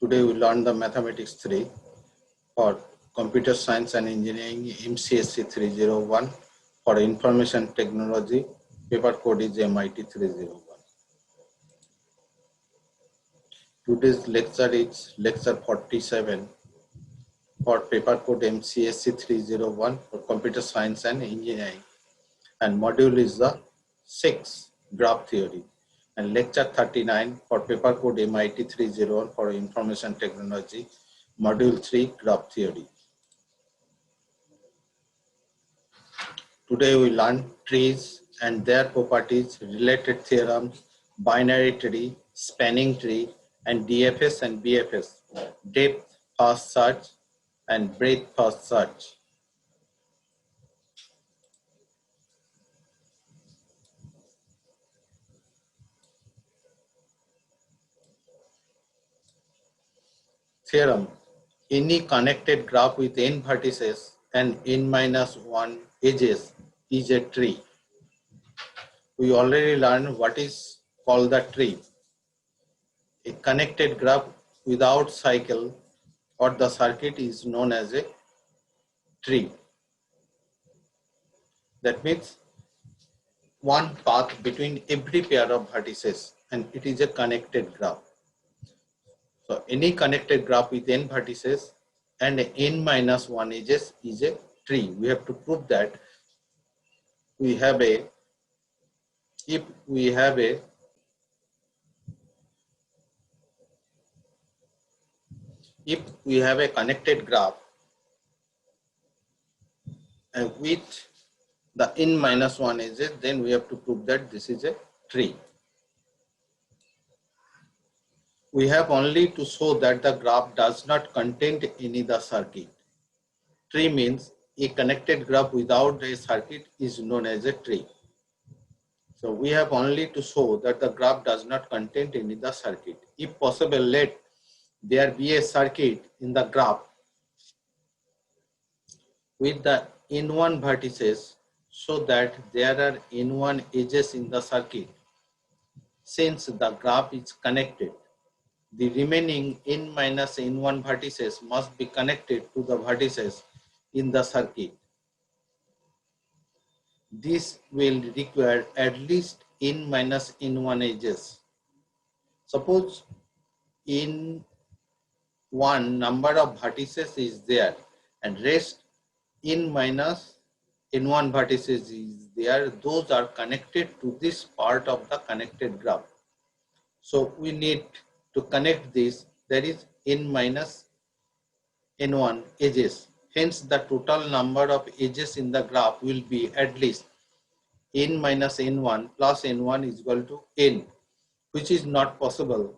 Today we learn the Mathematics 3 for Computer Science and Engineering MCSE 301 for Information Technology. Paper code is MIT 301. Today's lecture is lecture 47 for paper code MCSE 301 for Computer Science and Engineering, and module is the 6 graph theory, and lecture 39 for paper code MIT 301 for Information Technology, module 3 graph theory. Today we learn trees and their properties, related theorems, binary tree, spanning tree, and DFS and BFS, depth first search and breadth first search. Theorem: any connected graph with n vertices and n-1 edges is a tree. We already learned what is called the tree. A connected graph without cycle or the circuit is known as a tree. That means one path between every pair of vertices, and it is a connected graph. So any connected graph with n vertices and n-1 edges is a tree. We have to prove that we have a, if we have a connected graph with the n-1 edges, then we have to prove that this is a tree. We have only to show that the graph does not contain any the circuit. Tree means a connected graph without a circuit is known as a tree. So we have only to show that the graph does not contain any the circuit. If possible, let there be a circuit in the graph with the n1 vertices, so that there are n1 edges in the circuit. Since the graph is connected, the remaining n-1 vertices must be connected to the vertices in the circuit. This will require at least n-1 edges. Suppose n1 number of vertices is there and rest n-1 vertices is there, those are connected to this part of the connected graph. So we need to connect this, that is n-1 edges. Hence the total number of edges in the graph will be at least n-1 plus n1 is equal to n, which is not possible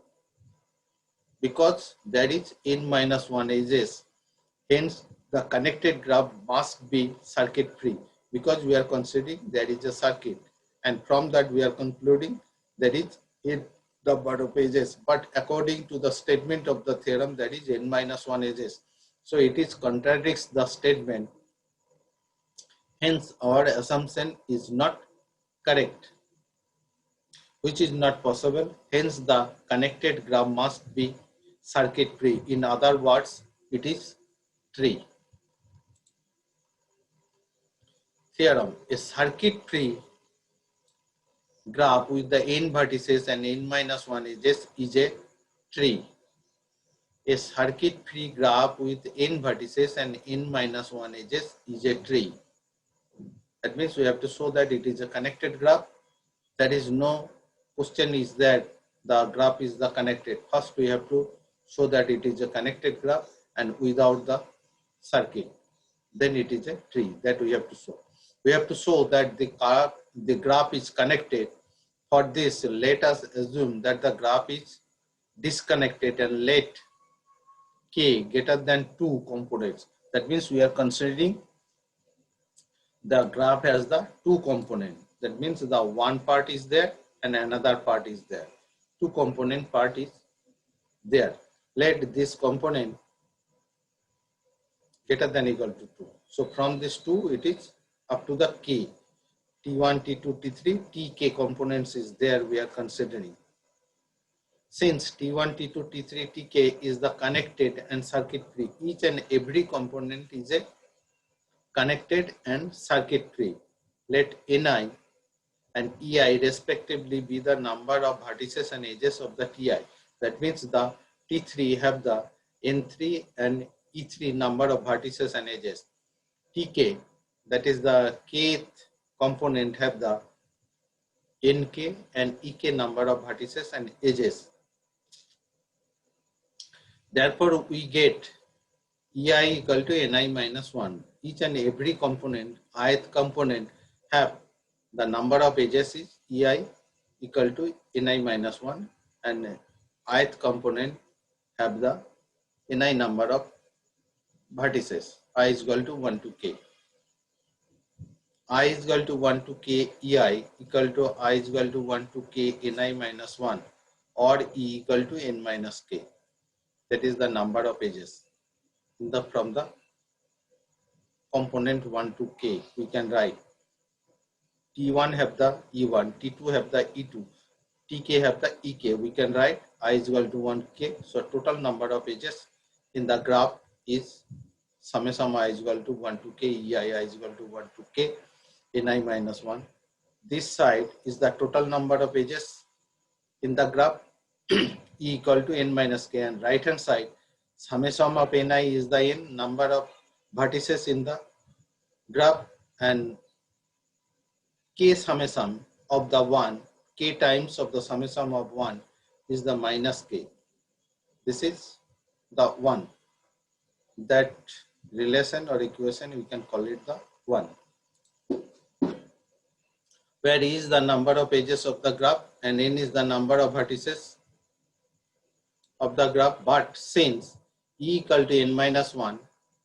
because there is n-1 edges. Hence the connected graph must be circuit free, because we are considering there is a circuit, and from that we are concluding there is n number of edges. But according to the statement of the theorem, that is n-1 edges. So it is contradicts the statement. Hence our assumption is not correct, which is not possible. Hence the connected graph must be circuit free. In other words, it is tree. Theorem: a circuit free graph with the n vertices and n-1 edges is a tree. A circuit free graph with n vertices and n-1 edges is a tree. That means we have to show that it is a connected graph. There is no question is that the graph is the connected. First we have to show that it is a connected graph and without the circuit. Then it is a tree, that we have to show. We have to show that the graph is connected. For this, let us assume that the graph is disconnected and let k greater than 2 components. That means we are considering the graph has the 2 components. That means the one part is there and another part is there. 2 component part is there. Let this component greater than equal to 2. So from this 2, it is up to the k. T1, T2, T3, Tk components is there we are considering. Since T1, T2, T3, Tk is the connected and circuit free, each and every component is a connected and circuit free. Let Ni and Ei respectively be the number of vertices and edges of the Ti. That means the T3 have the N3 and E3 number of vertices and edges. Tk, that is the kth component, have the Nk and Ek number of vertices and edges. Therefore, we get Ei equal to Ni minus 1. Each and every component, ith component, have the number of edges is Ei equal to Ni minus 1, and ith component have the Ni number of vertices. I is equal to 1 to k. I is equal to 1 to k Ei equal to I is equal to 1 to k Ni minus 1, or E equal to N minus k. That is the number of edges from the component 1 to k. We can write T1 have the E1, T2 have the E2, Tk have the Ek. We can write I is equal to 1k. So total number of edges in the graph is summation I is equal to 1 to k Ei is equal to 1 to k Ni minus 1. This side is the total number of edges in the graph E equal to N minus k, and right hand side summation of Ni is the N number of vertices in the graph, and k summation of the 1, k times of the summation of 1 is the minus k. This is the 1. That relation or equation, we can call it the 1. Where E is the number of edges of the graph and N is the number of vertices of the graph. But since E equal to N minus 1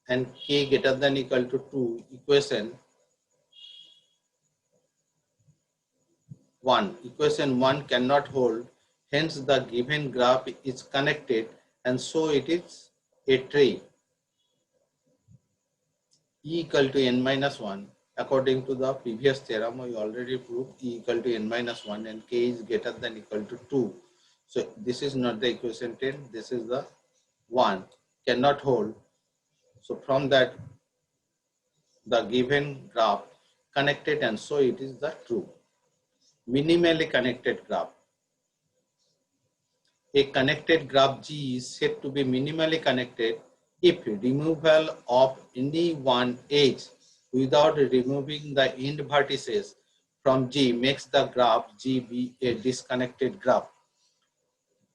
and k greater than equal to 2, equation 1 cannot hold, hence the given graph is connected, and so it is a tree. E equal to N minus 1, according to the previous theorem, we already proved E equal to N minus 1 and k is greater than equal to 2. So this is not the equation 10, this is the 1, cannot hold. So from that, the given graph connected, and so it is the true. Minimally connected graph. A connected graph G is said to be minimally connected if removal of any one edge without removing the end vertices from G makes the graph G be a disconnected graph.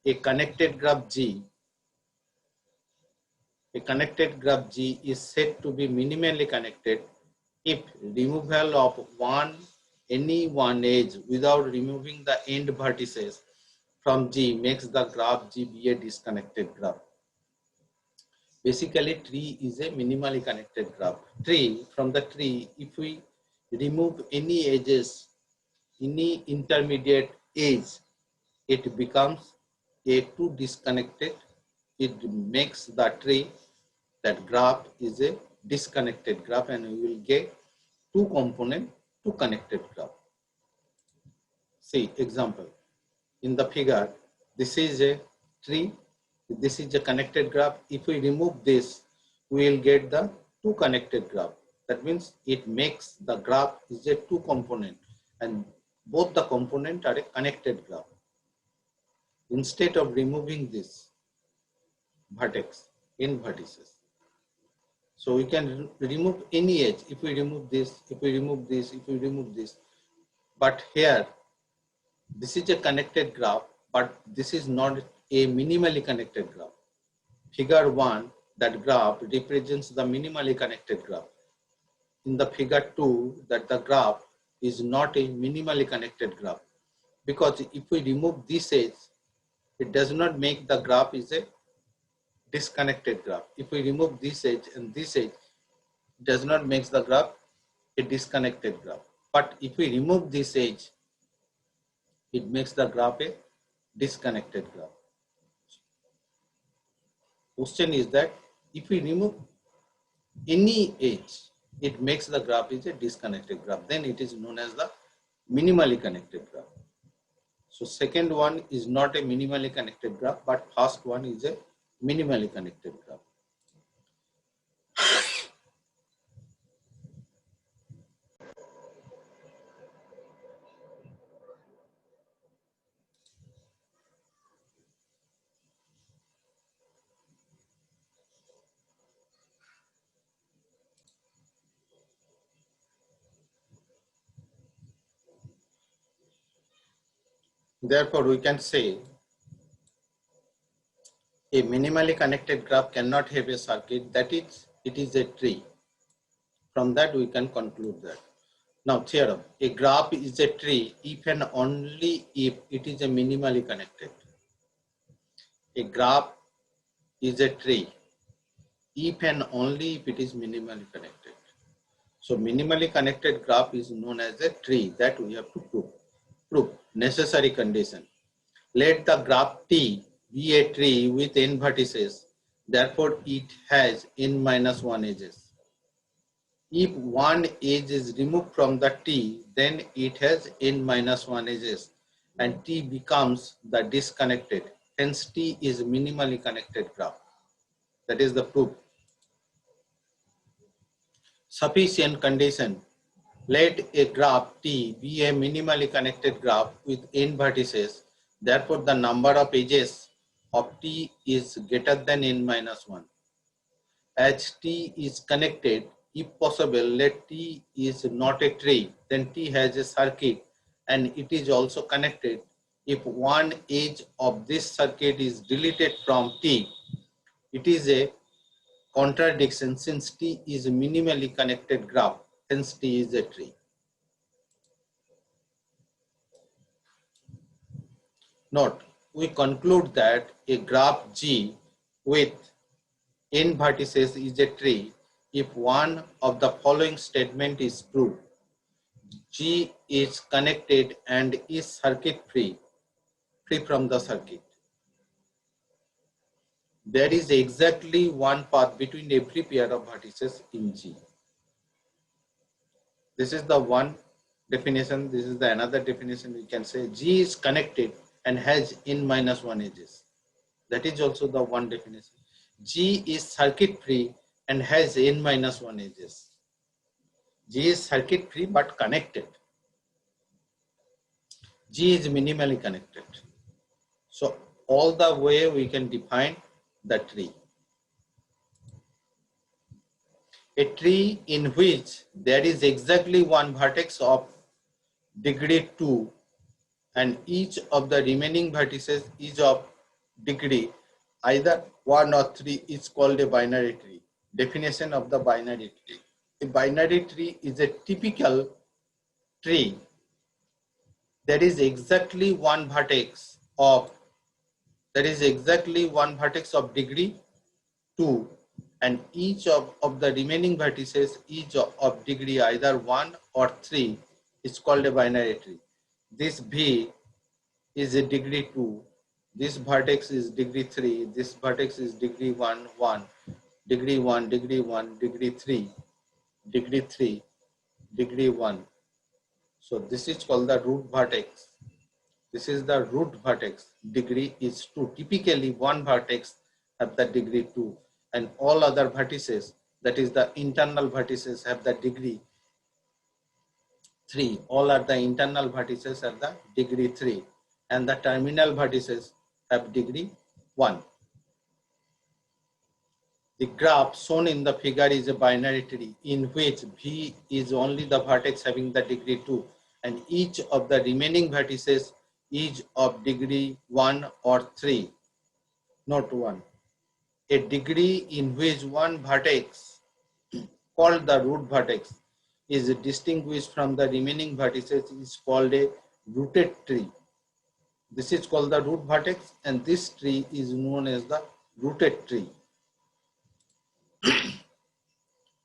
A connected graph G is said to be minimally connected if removal of any one edge without removing the end vertices from G makes the graph G be a disconnected graph. Basically, tree is a minimally connected graph. From the tree, if we remove any edges, any intermediate edge, it becomes a two disconnected. It makes the tree, that graph is a disconnected graph, and we will get two component, two connected graph. See example. In the figure, this is a tree, this is a connected graph. If we remove this, we will get the two connected graph. That means it makes the graph is a two component, and both the component are a connected graph. Instead of removing this vertex in vertices, so we can remove any edge. If we remove this, if we remove this, if we remove this, but here this is a connected graph, but this is not a minimally connected graph. Figure 1, that graph represents the minimally connected graph. In the figure 2, that the graph is not a minimally connected graph, because if we remove this edge, it does not make the graph is a disconnected graph. If we remove this edge and this edge, it does not make the graph a disconnected graph. But if we remove this edge, it makes the graph a disconnected graph. Question is that if we remove any edge, it makes the graph is a disconnected graph. Then it is known as the minimally connected graph. So second one is not a minimally connected graph, but first one is a minimally connected graph. Therefore, we can say a minimally connected graph cannot have a circuit, that is, it is a tree. From that, we can conclude that. Now, theorem, a graph is a tree if and only if it is a minimally connected. A graph is a tree if and only if it is minimally connected. So, minimally connected graph is known as a tree, that we have to prove. Proof, necessary condition. Let the graph T be a tree with n vertices, therefore it has n minus 1 edges. If one edge is removed from the T, then it has n minus 1 edges and T becomes the disconnected. Hence T is minimally connected graph. That is the proof. Sufficient condition. Let a graph T be a minimally connected graph with n vertices. Therefore, the number of edges of T is greater than n minus 1. As T is connected, if possible, let T is not a tree, then T has a circuit and it is also connected. If one edge of this circuit is deleted from T, it is a contradiction since T is a minimally connected graph, hence T is a tree. Note, we conclude that a graph G with n vertices is a tree if one of the following statement is true. G is connected and is circuit free from the circuit. There is exactly one path between every pair of vertices in G. This is the one definition. This is the another definition. We can say G is connected and has n minus 1 edges. That is also the one definition. G is circuit free and has n minus 1 edges. G is circuit free but connected. G is minimally connected. So all the way we can define the tree. A tree in which there is exactly one vertex of degree 2 and each of the remaining vertices is of degree either 1 or 3 is called a binary tree. Definition of the binary tree. A binary tree is a typical tree. There is exactly one vertex of degree 2 and each of the remaining vertices each of degree either 1 or 3 is called a binary tree. This V is a degree 2, this vertex is degree 3, this vertex is degree 1, 1, degree 1, degree 1, degree 3, degree 3, degree 1. So this is called the root vertex. This is the root vertex. Degree is 2. Typically one vertex have the degree 2 and all other vertices, that is the internal vertices, have the degree 3. All are the internal vertices have the degree 3 and the terminal vertices have degree 1. The graph shown in the figure is a binary tree in which V is only the vertex having the degree 2 and each of the remaining vertices is of degree 1 or 3, not 1. A degree in which one vertex called the root vertex is distinguished from the remaining vertices is called a rooted tree. This is called the root vertex and this tree is known as the rooted tree.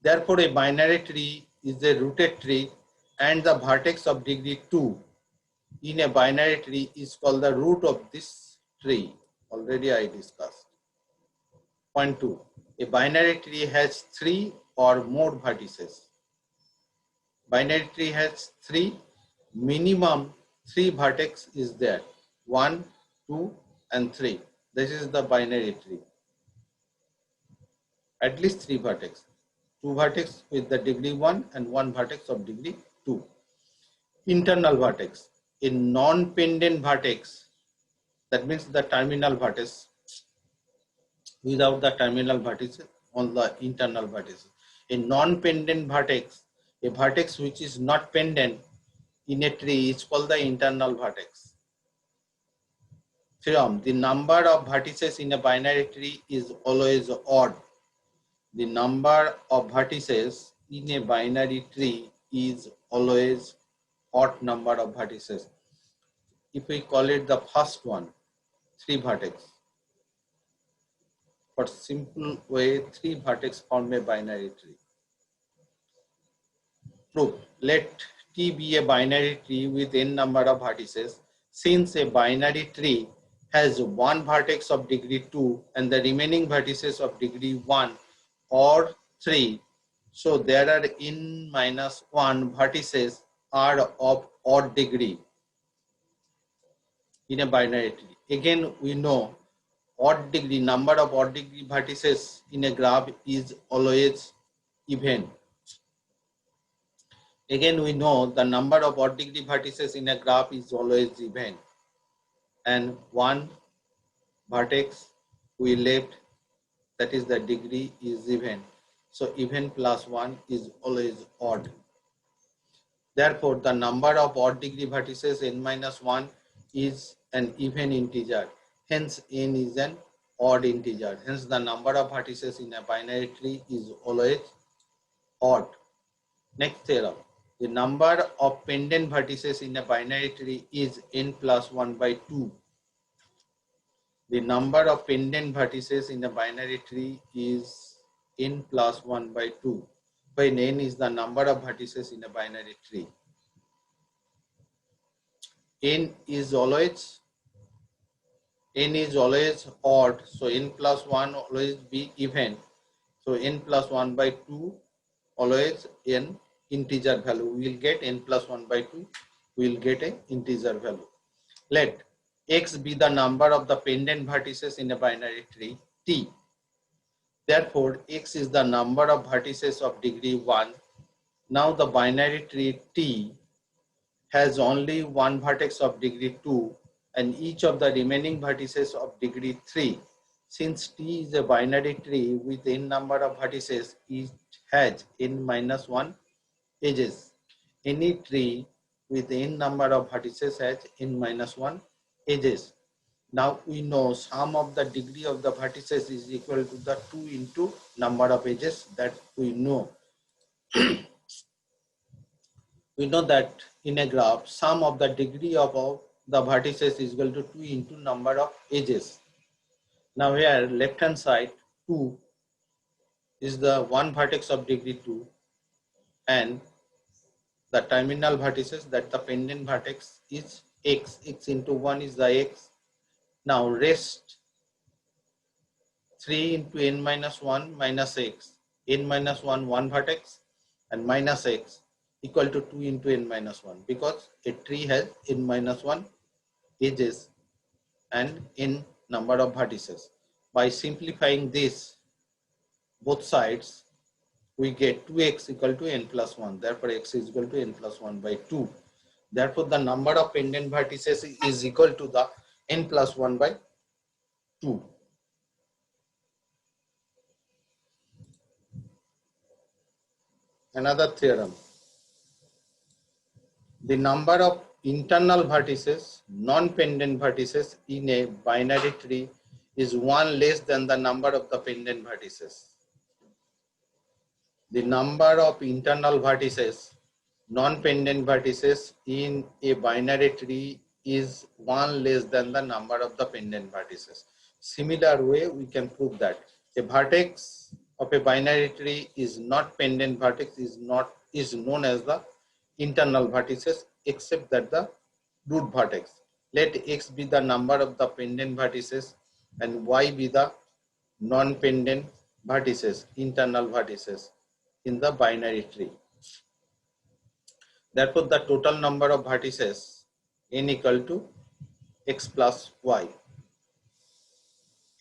Therefore, a binary tree is a rooted tree and the vertex of degree 2 in a binary tree is called the root of this tree. Already I discussed. Point 2. A binary tree has 3 or more vertices. Binary tree has 3, minimum 3 vertex is there. 1, 2 and 3. This is the binary tree. At least 3 vertex. 2 vertex with the degree 1 and 1 vertex of degree 2. Internal vertex. A non-pendant vertex, that means the terminal vertex, without the terminal vertices on the internal vertices. A non-pendant vertex, a vertex which is not pendant in a tree, is called the internal vertex. Theorem: the number of vertices in a binary tree is always odd. The number of vertices in a binary tree is always odd number of vertices. If we call it the first one, 3 vertex. For simple way, 3 vertex form a binary tree. Proof: let T be a binary tree with n number of vertices. Since a binary tree has 1 vertex of degree 2 and the remaining vertices of degree 1 or 3, so there are n minus 1 vertices are of odd degree in a binary tree. Again, we know odd degree, number of odd degree vertices in a graph is always even. Again, we know the number of odd degree vertices in a graph is always even, and 1 vertex we left, that is the degree, is even. So even plus 1 is always odd. Therefore, the number of odd degree vertices n minus 1 is an even integer. Hence, n is an odd integer. Hence, the number of vertices in a binary tree is always odd. Next theorem: the number of pendant vertices in a binary tree is n plus 1 by 2. The number of pendant vertices in a binary tree is n plus 1 by 2, when n is the number of vertices in a binary tree. n is always odd, so n plus 1 always be even. So n plus 1 by 2 always n integer value. We will get n plus 1 by 2, we will get an integer value. Let x be the number of the pendant vertices in a binary tree T. Therefore, x is the number of vertices of degree 1. Now the binary tree T has only 1 vertex of degree 2 and each of the remaining vertices of degree 3. Since T is a binary tree with n number of vertices, it has n minus 1 edges. Any tree with n number of vertices has n minus 1 edges. Now we know sum of the degree of the vertices is equal to the 2 into number of edges, that we know. We know that in a graph, sum of the degree of the vertices is equal to 2 into number of edges. Now here left hand side 2 is the 1 vertex of degree 2 and the terminal vertices, that the pendant vertex is x. X into 1 is the x. Now rest 3 into n minus 1 minus x. N minus 1 1 vertex and minus x equal to 2 into n minus 1, because a tree has n minus 1 edges and n number of vertices. By simplifying this both sides, we get 2x equal to n plus 1. Therefore, x is equal to n plus 1 by 2. Therefore, the number of pendant vertices is equal to the n plus 1 by 2. Another theorem: the number of internal vertices, non-pendant vertices in a binary tree is 1 less than the number of the pendant vertices. The number of internal vertices, non-pendant vertices in a binary tree is 1 less than the number of the pendant vertices. Similar way, we can prove that a vertex of a binary tree is not pendant vertex, is known as the internal vertices, except that the root vertex. Let x be the number of the pendant vertices and y be the non-pendant vertices, internal vertices in the binary tree. Therefore, the total number of vertices n equal to x plus y.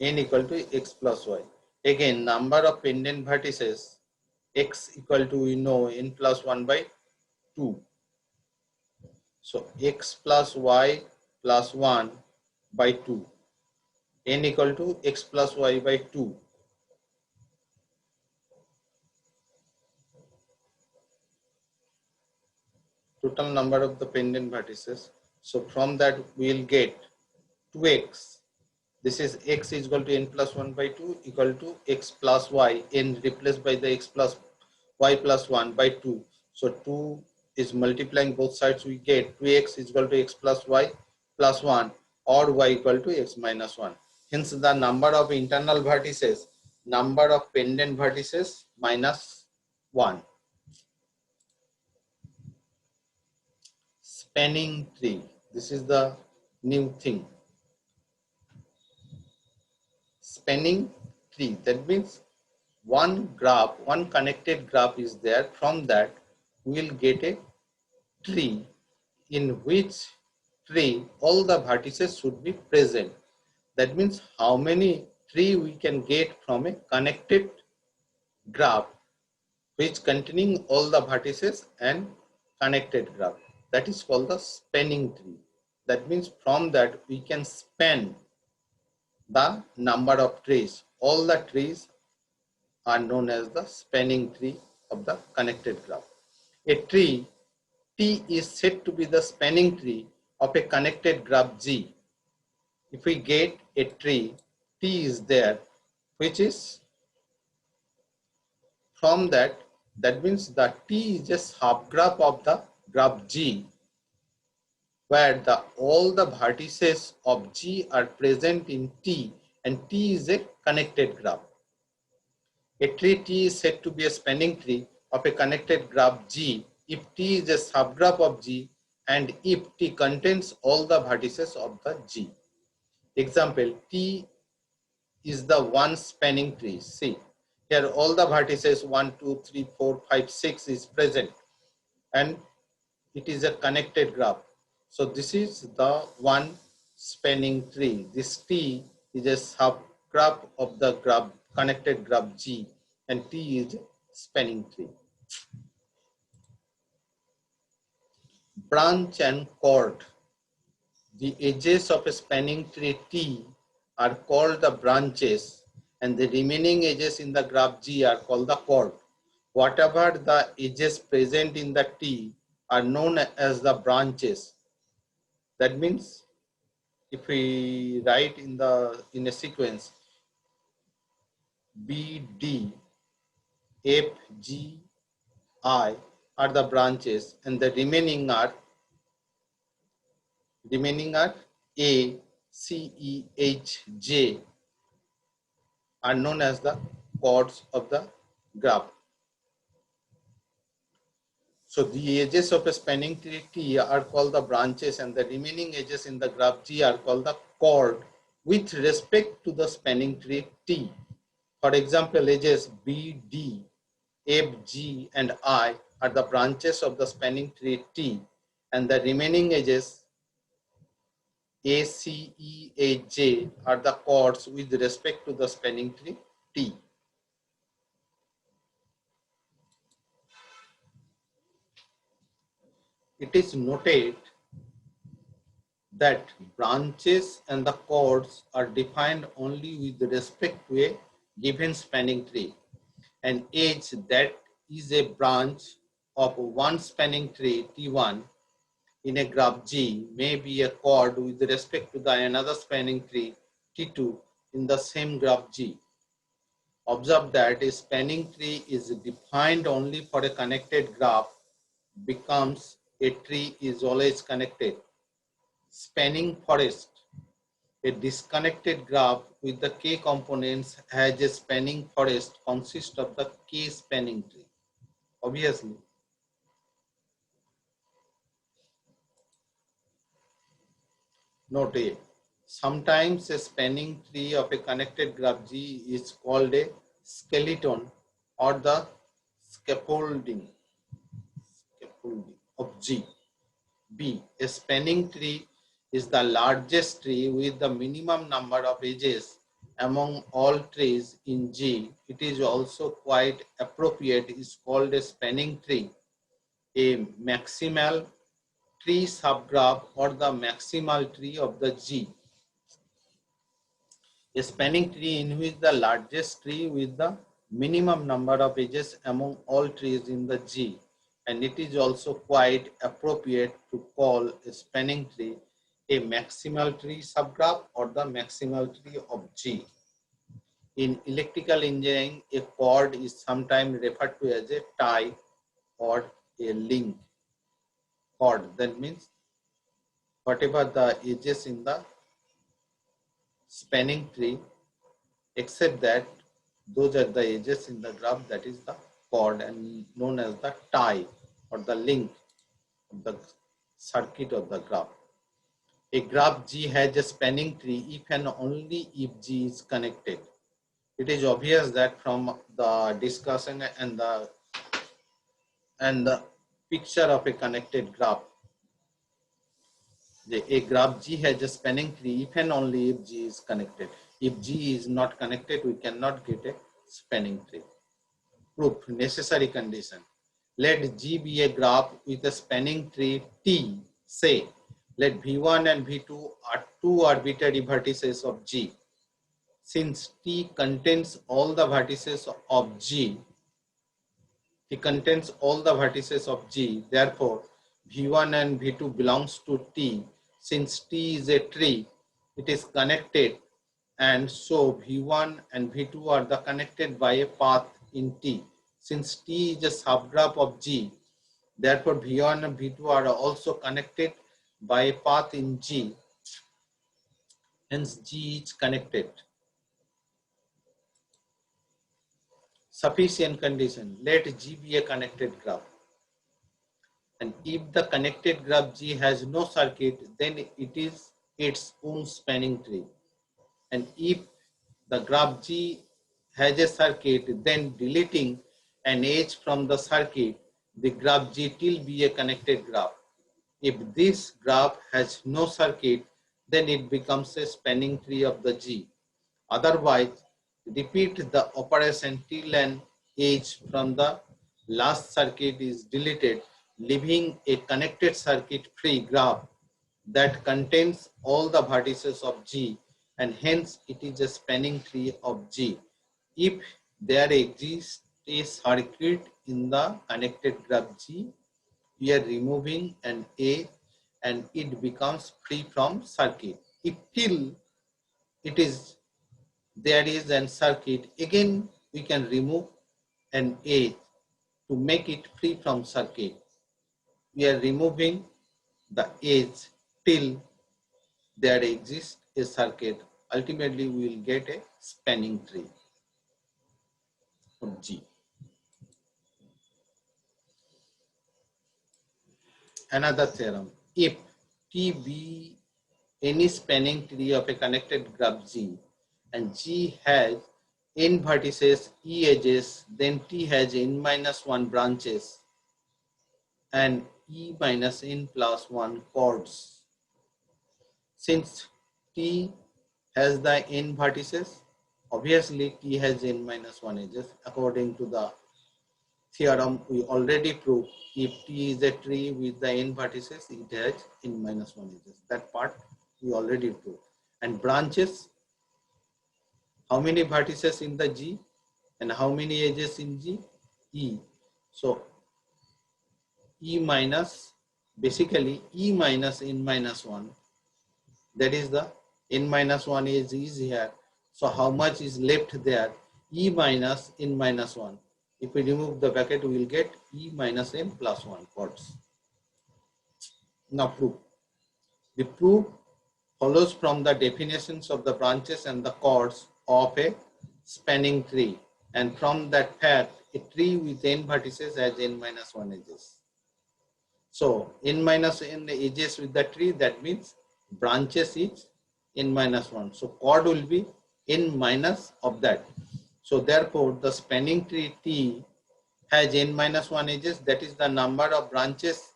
N equal to x plus y. Again, number of pendant vertices, x equal to, we know, n plus 1 by 2. So x plus y plus 1 by 2. N equal to x plus y by 2. Total number of the pendant vertices. So from that we will get 2x. This is x is equal to n plus 1 by 2 equal to x plus y, n replaced by the x plus y plus 1 by 2. So 2 is multiplying both sides, we get 2x is equal to x plus y plus 1 or y equal to x minus 1. Hence the number of internal vertices, number of pendant vertices minus 1. Spanning tree. This is the new thing. Spanning tree. That means one graph, one connected graph is there. From that, we will get a tree in which tree all the vertices should be present. That means how many tree we can get from a connected graph which containing all the vertices and connected graph. That is called the spanning tree. That means from that we can span the number of trees. All the trees are known as the spanning tree of the connected graph. A tree T is said to be the spanning tree of a connected graph G. If we get a tree, T is there, which is from that, that means the T is just subgraph of the graph G, where all the vertices of G are present in T, and T is a connected graph. A tree T is said to be a spanning tree of a connected graph G if T is a subgraph of G and if T contains all the vertices of the G. Example, T is the one spanning tree. See, here all the vertices 1, 2, 3, 4, 5, 6 is present and it is a connected graph. So this is the one spanning tree. This T is a subgraph of the graph, connected graph G, and T is a spanning tree. Branch and cord. The edges of a spanning tree T are called the branches and the remaining edges in the graph G are called the cord. Whatever the edges present in the T are known as the branches. That means if we write in a sequence B, D, F, G, I are the branches and the remaining are A, C, E, H, J are known as the chords of the graph. So the edges of a spanning tree T are called the branches and the remaining edges in the graph G are called the chord with respect to the spanning tree T. For example, edges B, D, F, G and I are the branches of the spanning tree T and the remaining edges A, C, E, H, J are the chords with respect to the spanning tree T. It is noted that branches and the chords are defined only with respect to a given spanning tree. An edge that is a branch of one spanning tree T1 in a graph G may be a chord with respect to the another spanning tree T2 in the same graph G. Observe that a spanning tree is defined only for a connected graph becomes a tree is always connected. Spanning forest. A disconnected graph with the k components has a spanning forest consists of the k spanning tree. Obviously. Note A. Sometimes a spanning tree of a connected graph G is called a skeleton or the scaffolding of G. B. A spanning tree is the largest tree with the minimum number of edges among all trees in G. It is also quite appropriate, is called a spanning tree, a maximal tree subgraph or the maximal tree of the G. A spanning tree in which the largest tree with the minimum number of edges among all trees in the G, and it is also quite appropriate to call a spanning tree a maximal tree subgraph or the maximal tree of G. In electrical engineering, a cord is sometimes referred to as a tie or a link cord. That means whatever the edges in the spanning tree, except that those are the edges in the graph, that is the cord and known as the tie or the link of the circuit of the graph. A graph G has a spanning tree if and only if G is connected. It is obvious that from the discussion and the picture of a connected graph, a graph G has a spanning tree if and only if G is connected. If G is not connected, we cannot get a spanning tree. Proof, necessary condition. Let G be a graph with a spanning tree T. Say, let V1 and V2 are two arbitrary vertices of G. Since T contains all the vertices of G, therefore V1 and V2 belongs to T. Since T is a tree, it is connected, and so V1 and V2 are connected by a path in T. Since T is a subgraph of G, therefore V1 and V2 are also connected by a path in G. Hence G is connected. Sufficient condition. Let G be a connected graph. And if the connected graph G has no circuit, then it is its own spanning tree. And if the graph G has a circuit, then deleting an edge from the circuit, the graph G will be a connected graph. If this graph has no circuit, then it becomes a spanning tree of the G. Otherwise, repeat the operation till an edge from the last circuit is deleted, leaving a connected circuit free graph that contains all the vertices of G, and hence it is a spanning tree of G. If there exists a circuit in the connected graph G, we are removing an edge and it becomes free from circuit. If till there is an circuit, again we can remove an edge to make it free from circuit. We are removing the edge till there exists a circuit. Ultimately, we will get a spanning tree of G. Another theorem. If T be any spanning tree of a connected graph G and G has n vertices, e edges, then T has n minus 1 branches and e minus n plus 1 chords. Since T has the n vertices, obviously T has n minus 1 edges. According to the theorem, we already proved if T is a tree with the n vertices, it has n minus 1 edges. That part we already proved. And branches, how many vertices in the G and how many edges in G? E. So E minus, basically E minus n minus 1, that is the n minus 1 is here. So how much is left there? E minus n minus 1. If we remove the bracket, we will get E minus n plus 1 chords. Now proof. The proof follows from the definitions of the branches and the chords of a spanning tree, and from that fact, a tree with n vertices has n minus 1 edges. So n minus n edges with the tree, that means branches is n minus 1. So chord will be n minus of that. So therefore, the spanning tree T has n minus 1 edges, that is the number of branches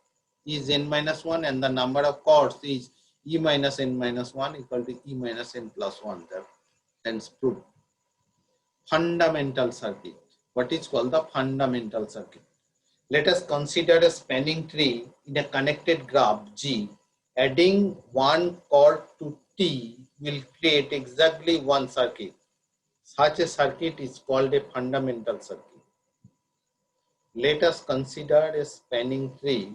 is n minus 1 and the number of chords is E minus n minus 1 equal to E minus n plus 1. Hence proved. Fundamental circuit. What is called the fundamental circuit? Let us consider a spanning tree in a connected graph G. Adding one chord to T will create exactly one circuit. Such a circuit is called a fundamental circuit. Let us consider a spanning tree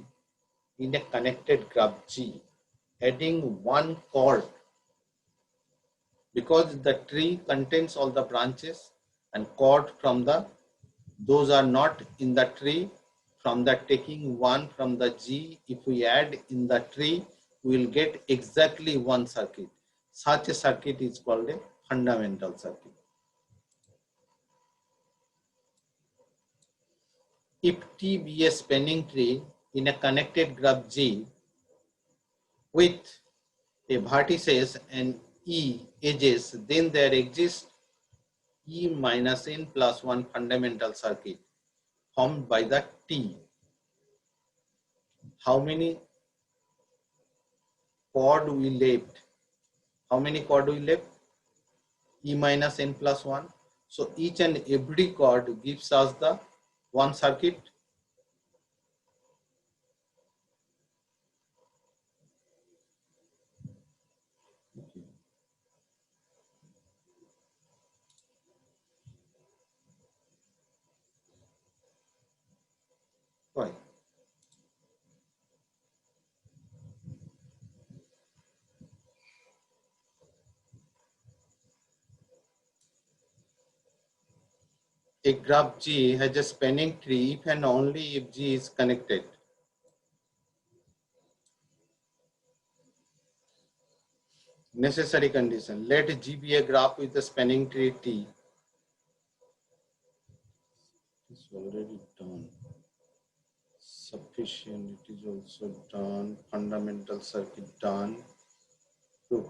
in a connected graph G. Adding one chord, because the tree contains all the branches and chord from those are not in the tree. From that, taking one from the G, if we add in the tree, we will get exactly one circuit. Such a circuit is called a fundamental circuit. If T be a spanning tree in a connected graph G with a vertices and E edges, then there exists E minus n plus 1 fundamental circuit formed by the T. How many chord we left? How many chord we left? E minus n plus 1. So each and every chord gives us the one circuit. Why? A graph G has a spanning tree if and only if G is connected. Necessary condition. Let G be a graph with a spanning tree T. It's already done. Sufficient. It is also done. Fundamental circuit done. Proof.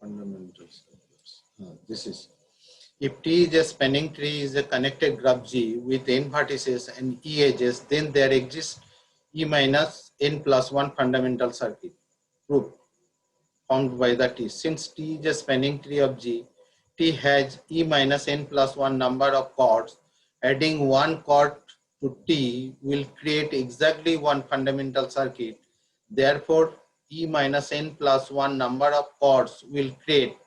Fundamental circuits. This is. If T is a spanning tree is a connected graph G with n vertices and E edges, then there exists E minus n plus 1 fundamental circuit. Proof. Formed by the T. Since T is a spanning tree of G, T has E minus n plus 1 number of chords. Adding one chord to T will create exactly one fundamental circuit. Therefore, E minus n plus 1 number of chords will create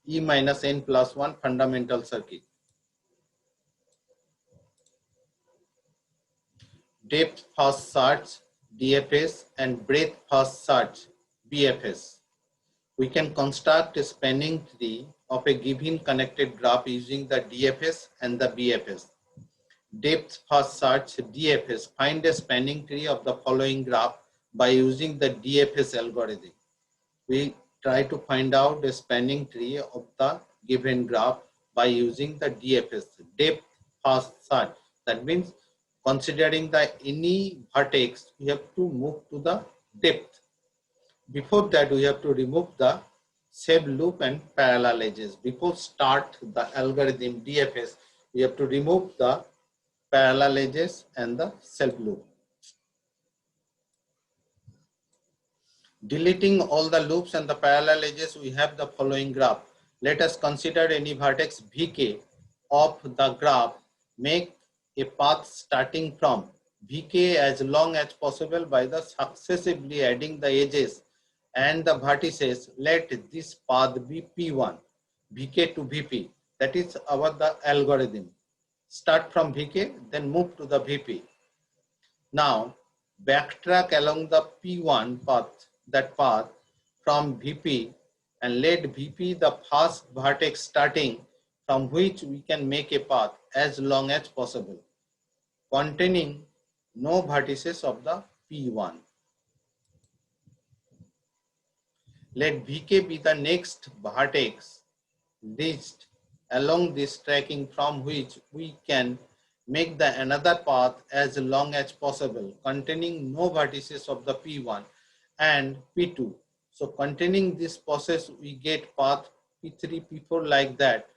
E minus n plus 1 fundamental circuit. Depth first search DFS and breadth first search BFS. We can construct a spanning tree of a given connected graph using the DFS and the BFS. Depth first search DFS. Find a spanning tree of the following graph by using the DFS algorithm. We try to find out a spanning tree of the given graph by using the DFS, depth first search. That means considering the any vertex, we have to move to the depth. Before that, we have to remove the shape loop and parallel edges. Before start the algorithm DFS, we have to remove the parallel edges and the self loop. Deleting all the loops and the parallel edges, we have the following graph. Let us consider any vertex Vk of the graph. Make a path starting from Vk as long as possible by the successively adding the edges and the vertices. Let this path be P1, Vk to Vp. That is the algorithm. Start from Vk, then move to the Vp. Now, backtrack along the P1 path, that path from Vp, and let Vp the first vertex starting from which we can make a path as long as possible, containing no vertices of the P1. Let Vk be the next vertex reached along this tracking from which we can make the another path as long as possible, containing no vertices of the P1 and P2. So containing this process, we get path P3, P4 like that.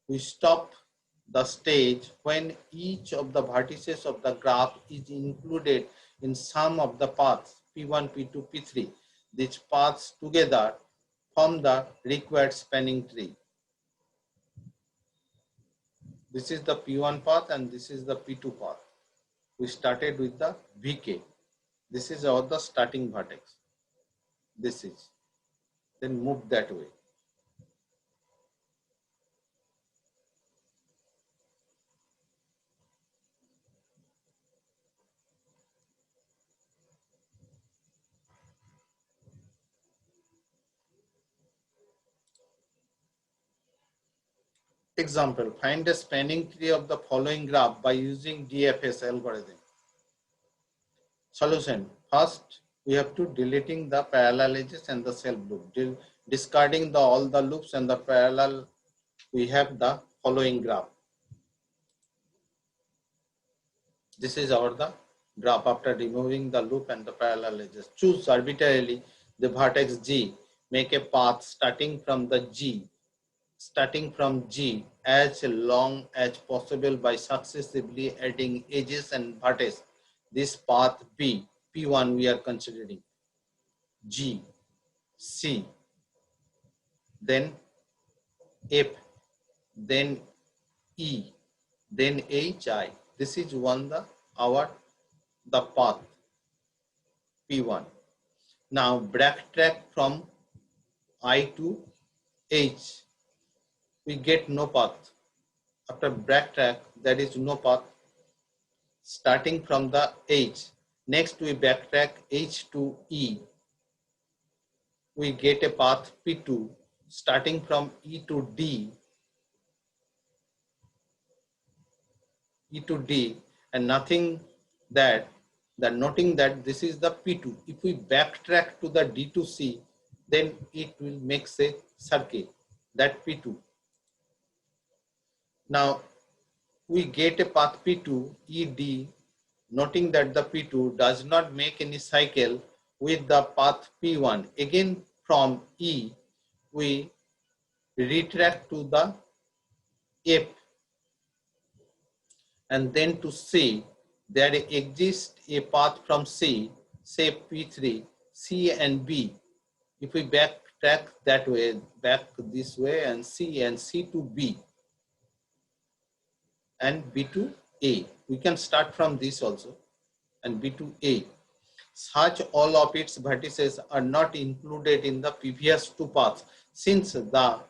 We stop the stage when each of the vertices of the graph is included in some of the paths. P1, P2, P3. These paths together form the required spanning tree. This is the P1 path and this is the P2 path. We started with the VK. This is our the starting vertex. This is. Then move that way. Example, find a spanning tree of the following graph by using DFS algorithm. Solution. First, we have to deleting the parallel edges and the self loop. Discarding all the loops and the parallel, we have the following graph. This is the graph after removing the loop and the parallel edges. Choose arbitrarily the vertex G. Make a path starting from G as long as possible by successively adding edges and vertex. This path B, P1 we are considering, G, C, then F, then E, then H, I. This is the path P1. Now backtrack from I to H. We get no path. After backtrack, there is no path starting from the H. Next we backtrack H to E. We get a path P2 starting from E to D. And nothing that, noting that this is the P2. If we backtrack to the D to C, then it will make a circle, that P2. Now we get a path P2 ED, noting that the P2 does not make any cycle with the path P1. Again from E we retract to the F, and then to C there exists a path from C, say P3, C and B. If we backtrack that way, back this way, and C to B and B to A. We can start from this also, and B to A. Such all of its vertices are not included in the previous two paths, since the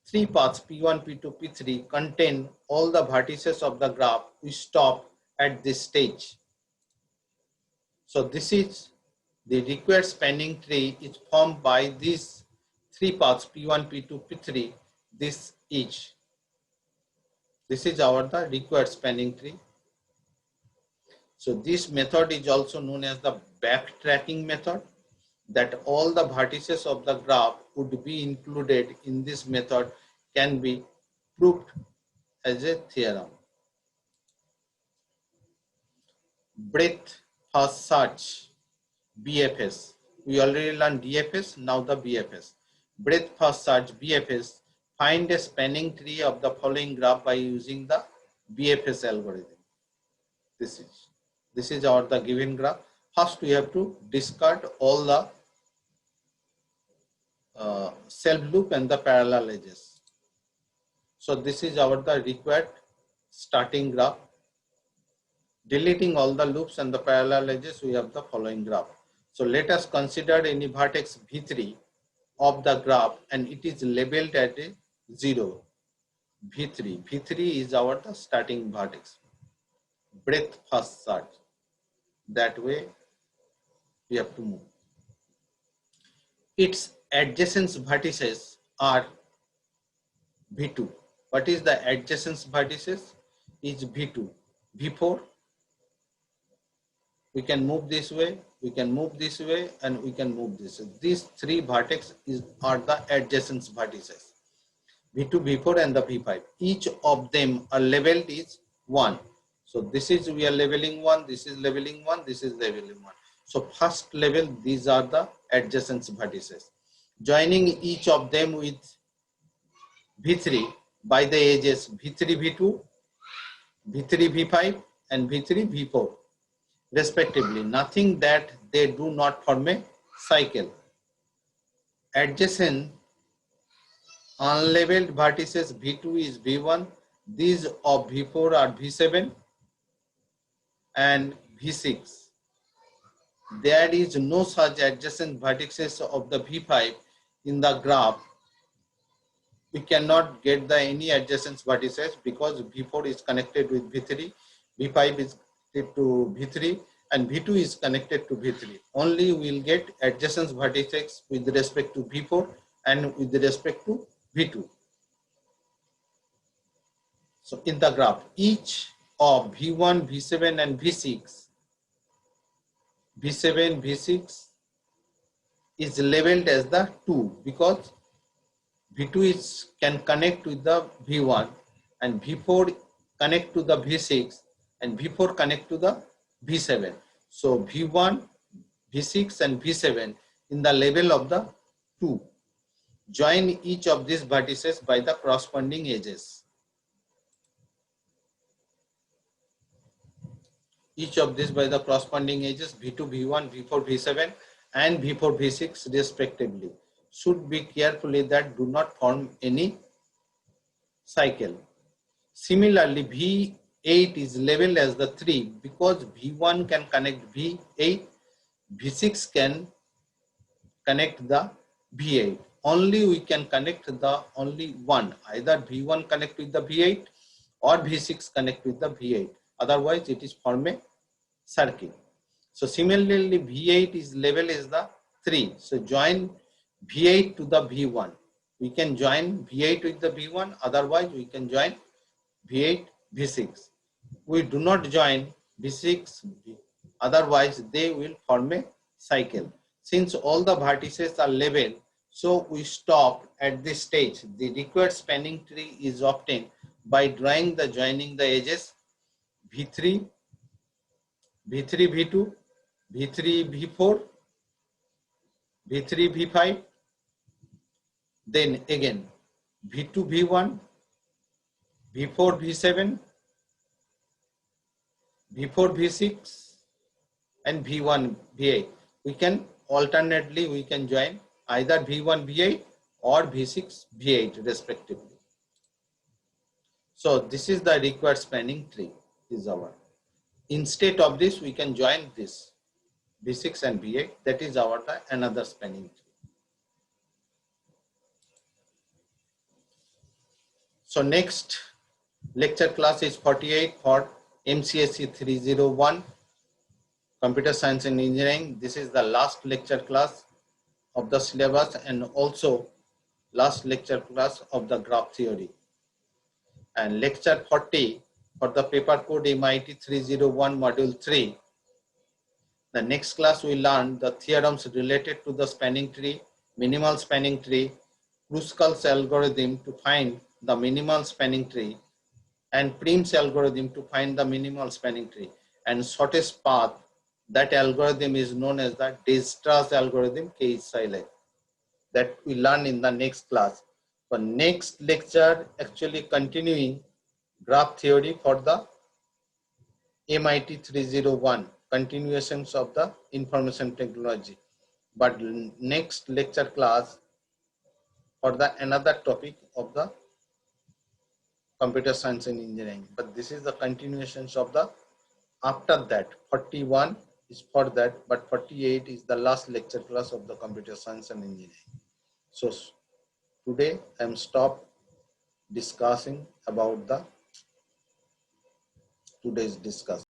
three paths P1, P2, P3 contain all the vertices of the graph. We stop at this stage. So this is the required spanning tree is formed by these three paths P1, P2, P3. This is the required spanning tree. So this method is also known as the backtracking method, that all the vertices of the graph would be included in this method can be proved as a theorem. Breadth first search, BFS. We already learned DFS, now the BFS. Breadth first search, BFS. Find a spanning tree of the following graph by using the BFS algorithm. This is the given graph. First we have to discard all the self loop and the parallel edges. So this is the required starting graph. Deleting all the loops and the parallel edges, we have the following graph. So let us consider any vertex V3 of the graph, and it is labeled at a 0. V3 is the starting vertex. Breadth first search. That way we have to move. Its adjacent vertices are V2. What is the adjacent vertices? Is V2. V4. We can move this way, we can move this way, and we can move this way. These three vertices are the adjacent vertices. V2, V4 and the V5. Each of them are labeled is 1. So this is, we are labeling 1, this is labeling 1, this is labeling 1. So first level, these are the adjacent vertices. Joining each of them with V3 by the edges V3, V2, V3, V5 and V3, V4 respectively. Nothing that they do not form a cycle. Adjacent unlabeled vertices V2 is V1, these of V4 are V7 and V6. There is no such adjacent vertices of the V5 in the graph. We cannot get the any adjacent vertices because V4 is connected with V3, V5 is connected to V3 and V2 is connected to V3. Only we will get adjacent vertices with respect to V4 and with respect to V2. So in the graph, each of V1, V7 and V6, V7, V6 is labeled as the 2 because V2 can connect with the V1 and V4 connect to the V6 and V4 connect to the V7. So V1, V6 and V7 in the label of the 2. Join each of these vertices by the corresponding edges. Each of these by the corresponding edges V2, V1, V4, V7 and V4, V6 respectively should be carefully that do not form any cycle. Similarly, V8 is labeled as the 3 because V1 can connect V8, V6 can connect the V8. Only we can connect the only one, either V1 connect with the V8 or V6 connect with the V8. Otherwise, it is form a circuit. So similarly, V8 is labeled as the 3. So join V8 to the V1. We can join V8 with the V1. Otherwise, we can join V8, V6. We do not join V6, otherwise they will form a cycle. Since all the vertices are labeled, so we stop at this stage. The required spanning tree is obtained by drawing the joining the edges V3, V3, V2, V3, V4, V3, V5, then again V2, V1, V4, V7, V4, V6 and V1, V8. We can alternately we can join either V1, V8 or V6, V8 respectively. So this is the required spanning tree is our. Instead of this, we can join this V6 and V8. That is our another spanning tree. So next lecture class is 48 for MCSE 301. Computer Science and Engineering. This is the last lecture class of the syllabus and also last lecture class of the graph theory. And lecture 40 for the paper code MIT 301 module 3. The next class we learn the theorems related to the spanning tree, minimal spanning tree, Kruskal's algorithm to find the minimal spanning tree, and Prim's algorithm to find the minimal spanning tree, and shortest path. That algorithm is known as the Dijkstra's algorithm, K is silent. That we learn in the next class. For next lecture, actually continuing graph theory for the MIT 301, continuations of the information technology. But next lecture class for the another topic of the computer science and engineering. But this is the continuations of the after that 41 is for that, but 48 is the last lecture class of the computer science and engineering. So today I am stop discussing about the today's discussion.